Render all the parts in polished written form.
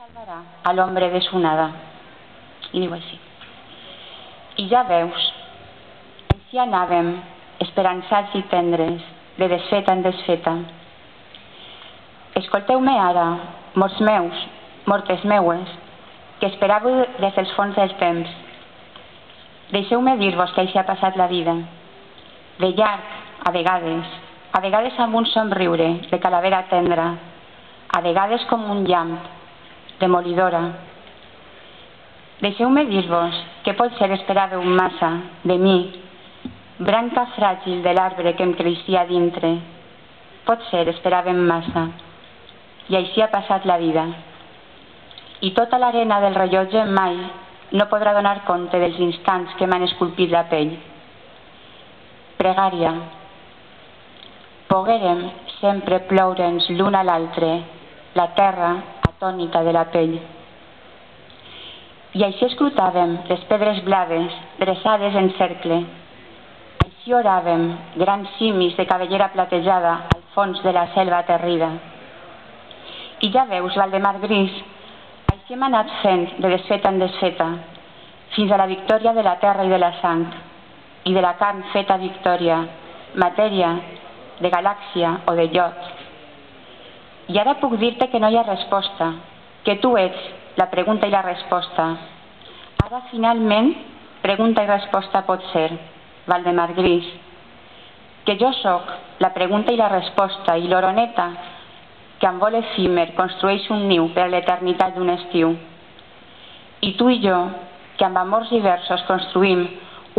salvarà a l'hombre desonada. I diu així: i ja veus, així anàvem, esperançats i tendres, de desfeta en desfeta. Escolteu-me ara, morts meus, mortes meues, que esperàveu des dels fons del temps. Deixeu-me dir-vos que així ha passat la vida. De llarg, a vegades amb un somriure de calavera tendra, a vegades com un llamp, demolidora. Deixeu-me dir-vos que potser esperàveu massa de mi, branca fràgil de l'arbre que em creixia dintre. Potser esperàvem massa, i així ha passat la vida. I tota l'arena del rellotge mai no podrà donar compte dels instants que m'han esculpit la pell. Pregària. Poguérem sempre ploure'ns l'un a l'altre, la terra atònita de la pell. I així escrutàvem les pedres blaves, dreçades en cercle. Així oràvem, grans simis de cabellera platejada al fons de la selva aterrida. I ja veus, Valdemar Gris, així hem anat fent de desfeta en desfeta, fins a la victòria de la terra i de la sang, i de la carn feta victòria, matèria, de galàxia o de llot. I ara puc dir-te que no hi ha resposta, que tu ets la pregunta i la resposta. Ara, finalment, pregunta i resposta pot ser, Valdemar Gris, que jo sóc la pregunta i la resposta i l'oroneta que amb vol efímer construeix un niu per a l'eternitat d'un estiu. I tu i jo, que amb amors i versos construïm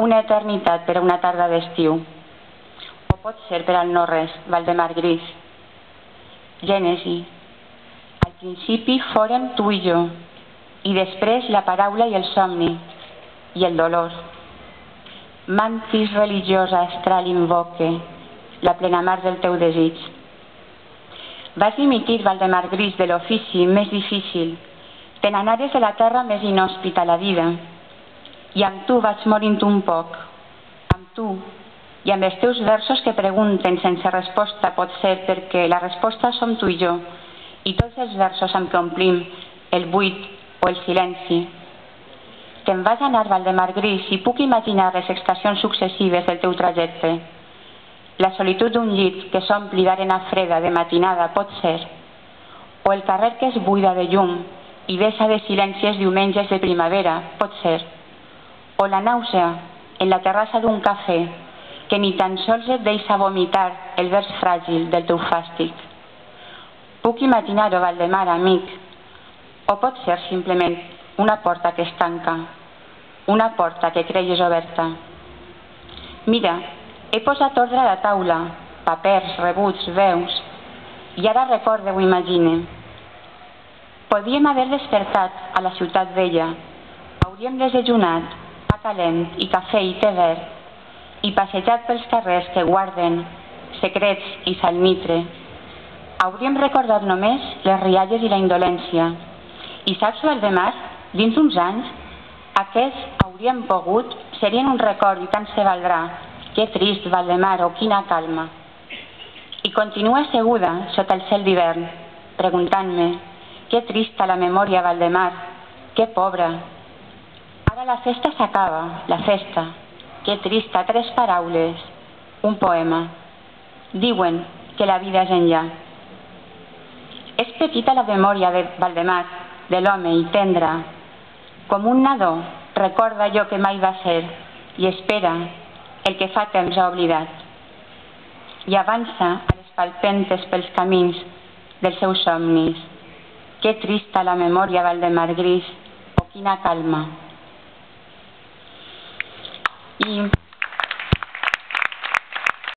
una eternitat per a una tarda d'estiu. O pot ser per al no-res, Valdemar Gris. Gènesi. Al principi fórem tu i jo, i després la paraula i el somni, i el dolor. Mantis religiosa astral invoque, la plenamar del teu desig. Vas dimitir, Valdemar Gris, de l'ofici més difícil. Te n'anares de la terra més inhòspita a la vida. I amb tu vaig morint un poc. Amb tu, i amb els teus versos que pregunten sense resposta, pot ser perquè la resposta som tu i jo, i tots els versos amb què omplim el buit o el silenci. Te'n vas anar, Valdemar Gris, i puc imaginar les estacions successives del teu trajecte. La solitud d'un llit que s'ompli d'arena freda de matinada pot ser, o el carrer que es buida de llum i vessa de silenci els diumenges de primavera pot ser, o la nàusea en la terrassa d'un cafè que ni tan sols et deixa vomitar el vers fràgil del teu fàstic. Puc imaginar-ho, Valdemar, amic, o pot ser simplement una porta que es tanca, una porta que creies oberta. Mira, he posat ordre a la taula, papers, rebuts, veus, i ara recorde o imagine. Podíem haver despertat a la ciutat vella, hauríem desajunat, pa calent i cafè i te verd, i passejat pels carrers que guarden secrets i salnitre. Hauríem recordat només les rialles i la indolència. I saps, Valdemar, dins d'uns anys, aquests hauríem pogut, serien un record i tant se valdrà. Que trist, Valdemar, o quina calma. I continua asseguda sota el cel d'hivern, preguntant-me, que trista la memòria, Valdemar, que pobra. Ara la festa s'acaba, la festa. Que trista, 3 paraules, un poema. Diuen que la vida és enllà. És petita la memòria de Valdemar, de l'home, i tendra. Com un nadó, recorda allò que mai va ser i espera el que fa temps ha oblidat. I avança a les palpentes pels camins dels seus somnis. Que trista la memòria, Valdemar Gris, o quina calma. I